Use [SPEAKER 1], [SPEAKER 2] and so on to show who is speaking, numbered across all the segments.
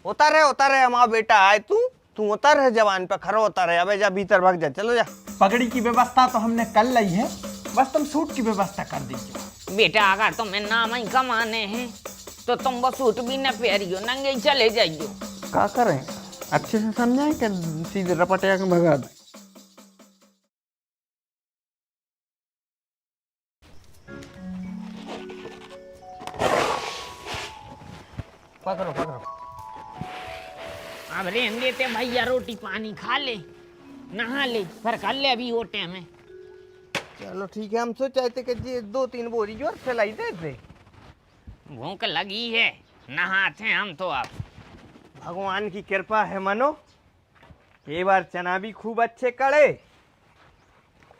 [SPEAKER 1] उतर है हमारा बेटा आए तू उतर है जवान पे खरो उतर है। अबे जा भीतर भाग जा, चलो जा।
[SPEAKER 2] पगड़ी की व्यवस्था तो हमने कर ली है, बस तुम सूट की व्यवस्था कर दीजिए।
[SPEAKER 3] बेटा अगर तुम्हें नाम ही कमाने हैं तो तुम वो सूट भी न पहरियो, नंगे ही चले जाइयो।
[SPEAKER 1] क्या करें, अच्छे से समझाएं कि सीधे रपटिया के भगा दें। पकड़ो पकड़ो।
[SPEAKER 3] अब रहने देते भैया, रोटी पानी खा ले, नहा ले, फिर कर ले अभी ओटे में।
[SPEAKER 1] चलो ठीक है, हम सोचे थे कि जी 2-3 बोरी जोर फैलाई देते।
[SPEAKER 3] भूख लगी है, नहाते हम तो अब।
[SPEAKER 1] भगवान की कृपा है मनो, ये बार चना भी खूब अच्छे कड़े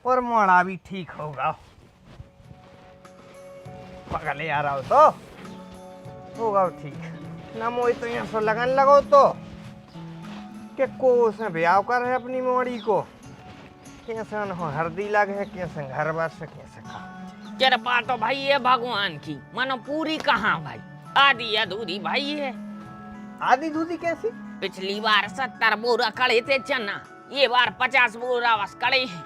[SPEAKER 1] और मोड़ा भी ठीक होगा। पगले आ रहा हो तो होगा ठीक ना। मोई तो यहाँ से लगन लगो तो कि को उसने ब्याह कर है अपनी मोड़ी को, कैसे न हरदी लग है, कैसे घर बस कैसे खा।
[SPEAKER 3] कृपा तो भाई है भगवान की, मानो पूरी कहाँ भाई, आधी अधूरी भाई है।
[SPEAKER 1] आधी दूधी कैसी?
[SPEAKER 3] पिछली बार 70 बोरा कड़े थे चना, ये बार 50 बोरा बस कड़े हैं।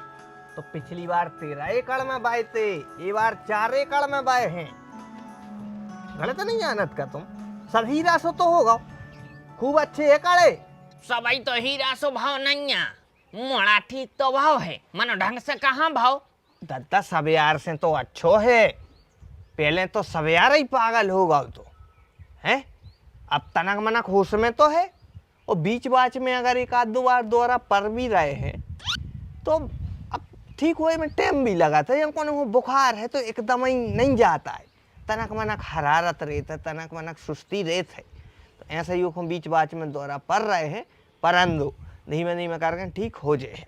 [SPEAKER 1] तो पिछली बार 13 एकड़ में बाए थे, ये बार 4 एकड़ में बाए हैं। गलत नहीं जानत का तुम, सब हीरा सो तो होगा, खूब अच्छे एकड़े।
[SPEAKER 3] सबाई तो हीरा सो भाव नहीं है, मोड़ा ठीक तो भाव है, मानो ढंग से कहाँ भाव।
[SPEAKER 1] दत्ता सवेयार से तो अच्छो है, पहले तो सवेयार ही पागल होगा तो है, अब तनक मनक होश में तो है। और बीच बाच में अगर एक आध दो बार दोबारा पर भी रहे हैं तो अब ठीक हुए में टाइम भी लगा था। या को बुखार है तो एकदम ही नहीं जाता है, तनक मनक हरारत रहता है, तनक मनक सुस्ती रहत है। तो ऐसा ही को बीच बाच में दोबारा पर रहे हैं, परंदो धीमे करके ठीक हो जाए।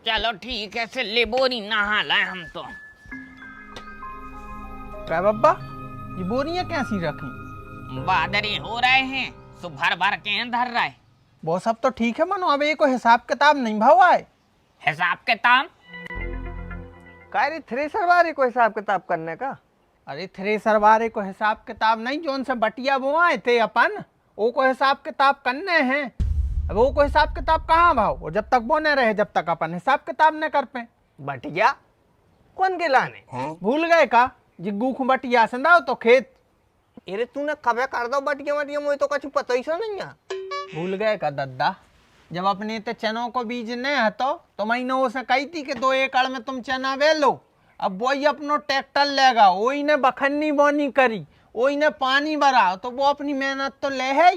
[SPEAKER 3] चलो ठीक है, से ले बोरी नहा लाए हम तो।
[SPEAKER 2] क्या बब्बा, ये बोरियां कैसी रखी?
[SPEAKER 3] बादरे हो रहे हैं, सो भर भर के धर रहे।
[SPEAKER 2] वो सब तो ठीक है मनो, अब ये कोई हिसाब किताब नहीं भाव आए।
[SPEAKER 3] हिसाब किताब
[SPEAKER 1] कारी थ्रेसर वाले को हिसाब किताब करने का?
[SPEAKER 2] अरे थ्रेसर वाले को हिसाब किताब नहीं, जोन से बटिया बोआए थे अपन, वो को हिसाब किताब करने हैं। अब वो को हिसाब किताब कहाँ भाव, वो जब तक बोने रहे जब तक अपन हिसाब किताब न कर पे।
[SPEAKER 1] बटिया कौन के लाने?
[SPEAKER 2] भूल गए का? जिग्गू को बटिया संदाओ तो खेत।
[SPEAKER 1] अरे तूने कबे कर दो बटिया वटिया, मुझे तो कुछ पता ही सो नहीं है।
[SPEAKER 2] भूल गए का दद्दा? जब अपने ते चनों को बीज नहीं हतो तो मैंने उसे कही थी कि 2 एकड़ में तुम चना वे लो। अब वही अपनो ट्रैक्टर लेगा, वही ने बखन्नी बोनी करी, वही ने पानी भरा, तो वो अपनी मेहनत तो ले है।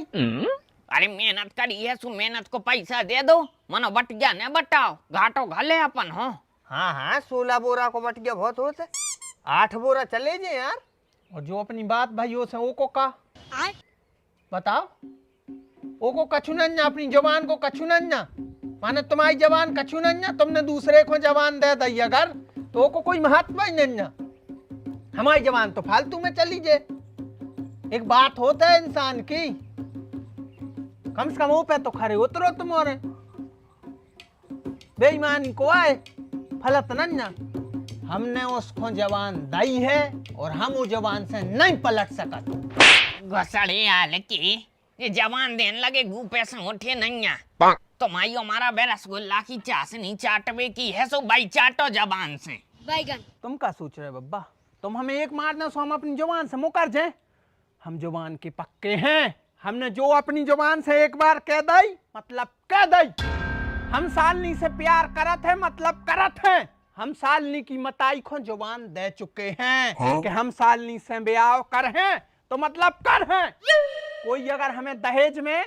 [SPEAKER 3] अरे मेहनत करी है, सु मेहनत को पैसा दे दो, मनो बटिया ने बटाओ, घाटो घले अपन हो।
[SPEAKER 1] हाँ 16 बोरा को बटिया बहुत होते, 8 बोरा चले जे यार।
[SPEAKER 2] और जो अपनी बात भाइयों से वो को का बताओ, वो को कछु नन्या, अपनी जवान को कछु नन्या, माने तुम्हारी जवान कछु नन्या, तुमने दूसरे को जवान दे दी अगर तो वो को कोई महत्व ही नन्या। हमारी जवान तो फालतू में चली जे। एक बात होता है इंसान की, कम से कम वो पे तो खरे उतरो तुम्हारे। बेईमानी को आए फलत नन्या, हमने उसको जवान दाई है और हम वो जवान से नहीं पलट सकते।
[SPEAKER 3] घसड़े आल की ये जवान देने लगे गू पैसे उठे नहीं है, तो माई हमारा बे रसगुल्ला की चाशनी चाटवे की है, सो भाई चाटो जबान से।
[SPEAKER 4] बैगन
[SPEAKER 2] तुम क्या सोच रहे बब्बा, तुम हमें एक मारना सो हम अपनी जवान से मुकर जाए? हम जवान के पक्के हैं, हमने जो अपनी जवान से एक बार कह दी मतलब कह दी। हम सालनी से प्यार करत है मतलब करत है, हम सालनी की मताई को जवान दे चुके हैं कि हम सालनी से ब्याह कर हैं तो मतलब कर हैं। कोई अगर हमें दहेज में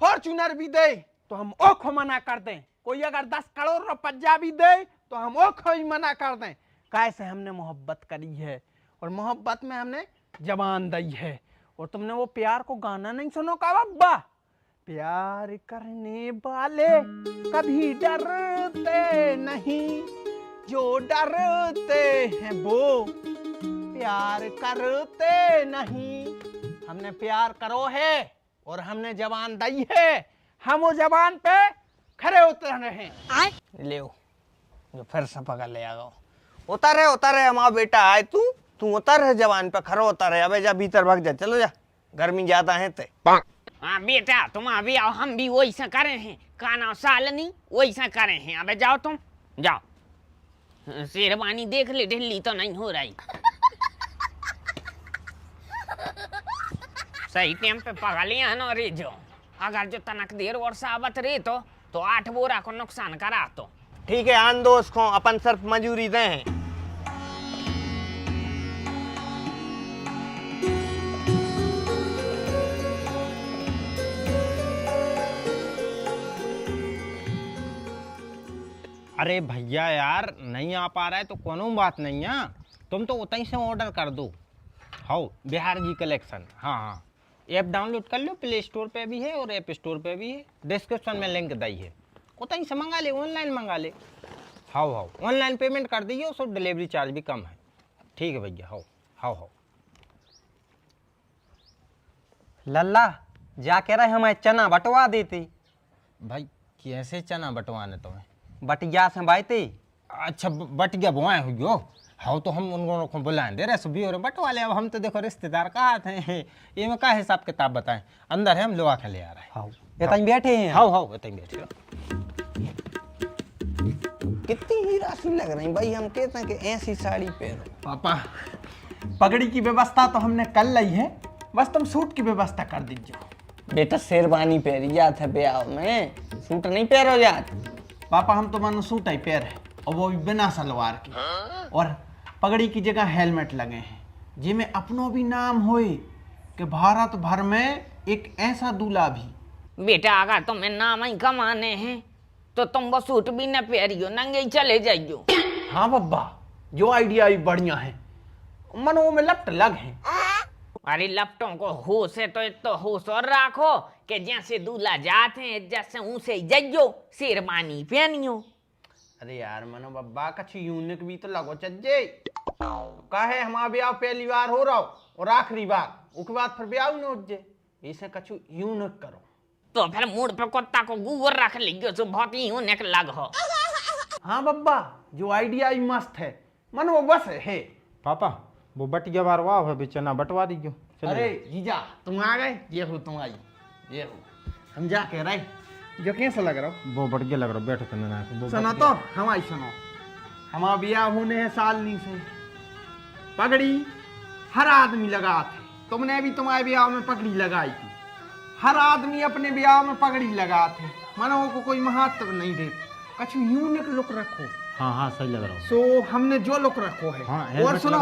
[SPEAKER 2] फॉर्च्यूनर भी दे तो हम ओखो मना कर दें, कोई अगर 10 करोड़ रुपया भी दे तो हम ओखो ही मना कर दें। कैसे हमने मोहब्बत करी है और मोहब्बत में हमने जवान दी है। और तुमने वो प्यार को गाना नहीं सुनो का बब्बा, प्यार करने वाले कभी डरते नहीं, जो डरते हैं वो प्यार करते नहीं। हमने प्यार करो है और हमने जवान दी है, हम वो जवान पे खरे उतर रहे हैं।
[SPEAKER 1] ले जो फिर से पकड़ ले आओ। उतर है हमारा बेटा आए तू उतर है जवान पे खरो उतर है। अबे जा भीतर भाग जा, चलो जा गर्मी ज्यादा है ते।
[SPEAKER 3] हाँ बेटा तुम अभी आओ, हम भी वैसा करे हैं, खाना सालनी वैसा करे हैं। अबे जाओ तुम जाओ, शेरवानी देख ले ढिल्ली तो नहीं हो रही। सही टाइम पे पका लिया ना रे जो, अगर जो तनक देर और साबत रे तो 8 बोरा को नुकसान करा तो।
[SPEAKER 1] ठीक है आन दो उसको, अपन सिर्फ मजूरी दे हैं।
[SPEAKER 2] अरे भैया यार नहीं आ पा रहा है तो कोनो बात नहीं है, तुम तो उतनी से ऑर्डर कर दो। हाँ बिहार जी कलेक्शन, हाँ हाँ ऐप डाउनलोड कर लो, प्ले स्टोर पे भी है और ऐप स्टोर पे भी है, डिस्क्रिप्शन में लिंक दी है, उतनी से मंगा ले, ऑनलाइन मंगा ले। हाँ हाँ ऑनलाइन पेमेंट कर दीजिए, उसको डिलीवरी चार्ज भी कम है। ठीक है भैया, हाँ हाँ हाँ।
[SPEAKER 4] लल्ला जा कह रहे हमें चना बटवा देती।
[SPEAKER 2] भाई कैसे चना बंटवाने तुम्हें?
[SPEAKER 4] बटिया से बाईती।
[SPEAKER 2] अच्छा बट गया बुआए हो गयो। हाँ तो हम उन को बुलाएं दे रहे भी और बटवा ले। अब हम तो देखो रिश्तेदार कहाँ थे, ये में क्या हिसाब किताब बताएं, अंदर है हम लोग आके ले आ रहे हैं।
[SPEAKER 4] हाँ इतनी बैठे हैं।
[SPEAKER 2] हाँ हाँ इतनी बैठे।
[SPEAKER 1] कितनी ही राशि लग रही भाई, हम कहते हैं कि ऐसी साड़ी पहनो।
[SPEAKER 2] पापा पगड़ी की व्यवस्था तो हमने कर ली है, बस तुम सूट की व्यवस्था कर दीजिए।
[SPEAKER 1] बेटा शेरवानी पहरी जात है ब्याह में, सूट नहीं पहरो जात।
[SPEAKER 2] पापा हम तो मानो सूट ही पैर है और वो भी बिना सलवार की, और पगड़ी की जगह हेलमेट लगे हैं जिसमें अपनों भी नाम होए कि भारत भर में एक ऐसा दूल्हा भी।
[SPEAKER 3] बेटा अगर तुम्हें नाम ही कमाने हैं तो तुम वो सूट भी न पहरियो, नंगे ही चले जाइयो।
[SPEAKER 2] हाँ बब्बा जो आइडिया भी बढ़िया है, मनो में लपट लग है।
[SPEAKER 3] अरे लपटों को होश है तो होश और राखो कि जैसे दूल्हा जाते हैं जैसे उसे ही जाइयो, शेरवानी पहनियो।
[SPEAKER 2] अरे यार मनो बब्बा कछ यूनिक भी तो लगो चज्जे। काहे हमारा ब्याह पहली बार हो रहा हो और आखिरी बार, उसके बाद फिर ब्याह न हो जे, इसे कछ यूनिक करो।
[SPEAKER 3] तो फिर मूड पे कुत्ता को गुवर रख लियो जो बहुत ही यूनिक लग हो।
[SPEAKER 2] हाँ बब्बा जो आइडिया ही मस्त है, मन वो बस है। पापा वो बटिया बार वाह है, चना बटवा दीजिए। अरे जीजा तुम आ गए, ये हो तुम आई, ये हो हम जा कह रहे जो कैसा लग रहा हो? वो बढ़िया लग रहा, बैठो तो सुनो तो हमारी सुनो, हमारा ब्याह होने है सालनी से, पगड़ी हर आदमी लगा थे, तुमने भी तुम्हारे ब्याह में पगड़ी लगाई थी, हर आदमी अपने ब्याह में पगड़ी लगा थे, मनो को कोई महत्व नहीं देते, कुछ यूनिक लुक रखो। हाँ हाँ सही लग रहा है। सो हमने जो लुक रखो है, हाँ, और सुनो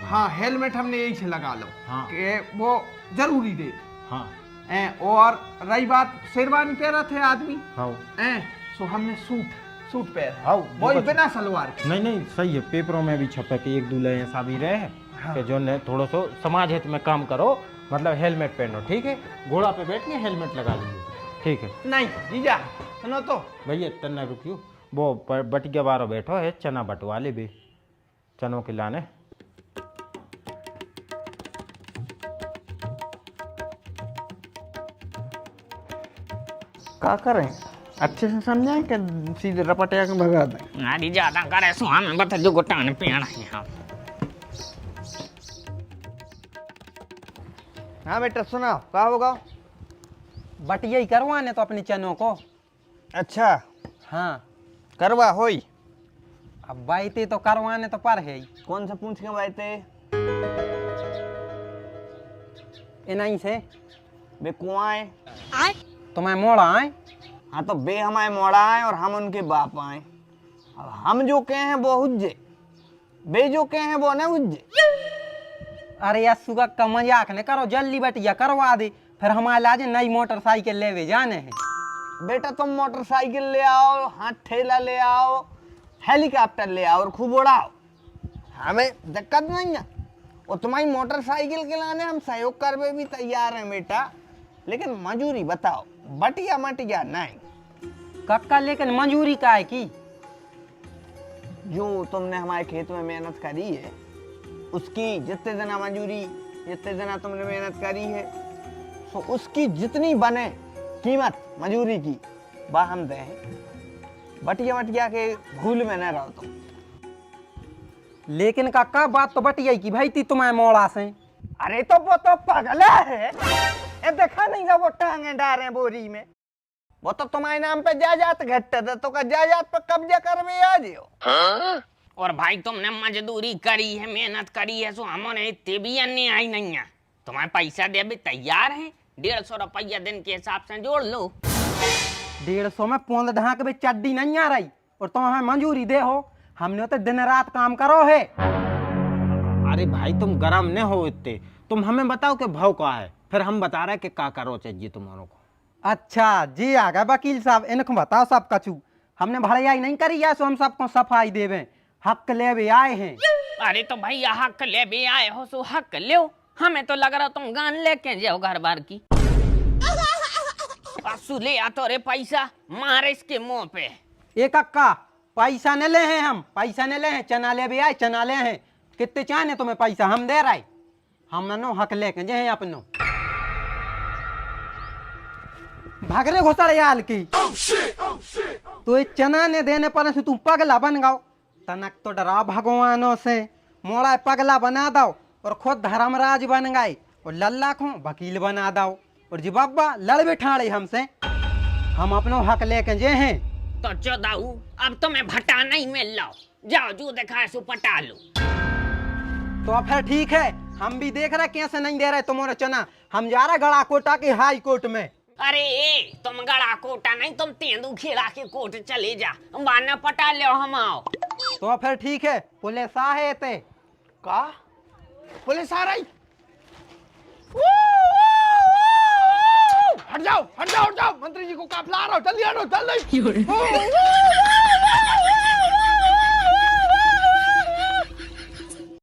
[SPEAKER 2] हाँ हेलमेट हमने यही से लगा लो, हाँ, कि वो जरूरी दे। हाँ और रही बात शेरवानी पहना थे आदमी, हाँ, सो हमने सूट पहना, हाँ, वो बिना सलवार के। नहीं सही है, पेपरों में भी छपे कि एक दूल्हे ऐसा भी रहे, हाँ, कि जो ने थोड़ा सा समाज हित में काम करो, मतलब हेलमेट पहनो। ठीक है घोड़ा पे बैठ के हेलमेट लगा लीजिए। ठीक है नहीं जीजा सुनो तो भैया तन्ना रुकियो, वो बटिया बारो बैठो है, चना बटवा ले भी, चनों के लाने।
[SPEAKER 1] क्या करें, अच्छे से समझाएं कि सीधे रपटिया के भगा दें?
[SPEAKER 3] अरे ज्यादा करे सो हमें बता जो गुटान पहना है। हाँ
[SPEAKER 1] हाँ बेटा सुनाओ क्या होगा?
[SPEAKER 4] बटिया ही करवाने तो अपने चनों को।
[SPEAKER 1] अच्छा
[SPEAKER 4] हाँ
[SPEAKER 1] करवा होई,
[SPEAKER 4] अब बाईते तो करवाने तो पर है ही।
[SPEAKER 1] कौन सा पूछ के बाईते?
[SPEAKER 4] इन्हीं से
[SPEAKER 1] बे कुआं
[SPEAKER 4] तुम्हें मोड़ा आए।
[SPEAKER 1] हाँ तो बे हमारे मोड़ा आए और हम उनके बाप आए, अब हम जो कहे हैं वो हुज्जे, बे जो कहे हैं वो न हुज्जे।
[SPEAKER 4] अरे यार सुगा का मजाक न करो, जल्दी बटिया करवा दे, फिर हमारे लाजे नई मोटरसाइकिल लेवे जाने हैं।
[SPEAKER 1] बेटा तुम मोटरसाइकिल ले आओ, हाथ ठेला ले आओ, हेलीकॉप्टर ले आओ और खूब उड़ाओ, हमें दिक्कत नहीं है। और तुम्हारी मोटरसाइकिल के लाने हम सहयोग करवे भी तैयार हैं बेटा, लेकिन मजूरी बताओ, बटिया मटिया नहीं।
[SPEAKER 4] कक्का लेकिन मंजूरी का है की?
[SPEAKER 1] जो तुमने हमारे खेत में मेहनत करी है उसकी जितने जना मजूरी, जितने जना तुमने मेहनत करी है, तो उसकी जितनी बने कीमत मजूरी की वह हम दें। बटिया मटिया के भूल में न रहो तुम।
[SPEAKER 4] लेकिन कक्का बात तो बटिया की भाई थी तुम्हारे मोड़ा से।
[SPEAKER 1] अरे तो वो तो पगला है, ये देखा नहीं था वो टांगे डाल रहे बोरी में। वो तो तुम्हारे नाम पे जायदाद घटते थे, तो का जायदाद पे कब्जा करवे आ जियो।
[SPEAKER 3] और भाई तुमने मजदूरी करी है, मेहनत करी है, सो हमने इतने भी अन्याय नहीं है। तुम्हारे पैसा दे भी तैयार है, 150 रुपया दिन के हिसाब से जोड़ लो।
[SPEAKER 4] 150 में पोंद ढाक में चड्डी नहीं आ रही और तुम हमें मंजूरी दे हो। हमने तो दिन रात काम करो है।
[SPEAKER 2] अरे भाई तुम गरम न हो इतने, तुम हमें बताओ कि भाव क्या है, फिर हम बता रहे कि क्या करो चाहिए तुम्हारों को।
[SPEAKER 4] अच्छा जी आ गए वकील साहब, इनको बताओ सब कछु। हमने भड़ाई नहीं करी है, सो हम सबको सफाई देवे, हक ले आए हैं।
[SPEAKER 3] अरे तो भैया हक ले भी आए हो सो हक लो, हमें तो लग रहा तुम गान लेके जाओ घर बार की। असू ले आ तो रे पैसा मारे इसके मुंह पे।
[SPEAKER 4] एक अक्का पैसा न ले हैं, हम पैसा न ले हैं, चना ले भी आए, चना ले हैं। कितने चाहे तुम्हें पैसा हम दे रहे, हम नो हक लेके जे हैं अपनो। भागरे घोसड़ याल की तो ये चना ने देने पर से तू पगला बन गाओ। तनक तो डरा भगवानों से, मोड़ा पगला बना दो और खुद धर्मराज बन गए और लल्ला को वकील बना दो और जी बाबा लड़ बिठाड़े हमसे। हम अपनो हक लेके जे हैं।
[SPEAKER 3] तो चौदाऊ अब तुम्हें भटाना ही मिल लाओ, जाओ जो देखा सो पटा लो।
[SPEAKER 4] तो फिर ठीक है, हम भी देख रहे कैसे नहीं दे रहे तुम्हारा चना। हम जा रहे गड़ा कोटा के हाई कोर्ट में।
[SPEAKER 3] अरे ए, तुम गड़ा कोटा नहीं, तुम तेंदू खेला के कोर्ट चले जा, बाना पटा लो हम आओ।
[SPEAKER 4] तो फिर ठीक है, पुलिस आ है ते
[SPEAKER 1] का पुलिस आ रही?
[SPEAKER 2] हट जाओ हट जाओ हट जाओ, मंत्री जी को काफिला आ रहा हो, जल्दी हटो जल्दी।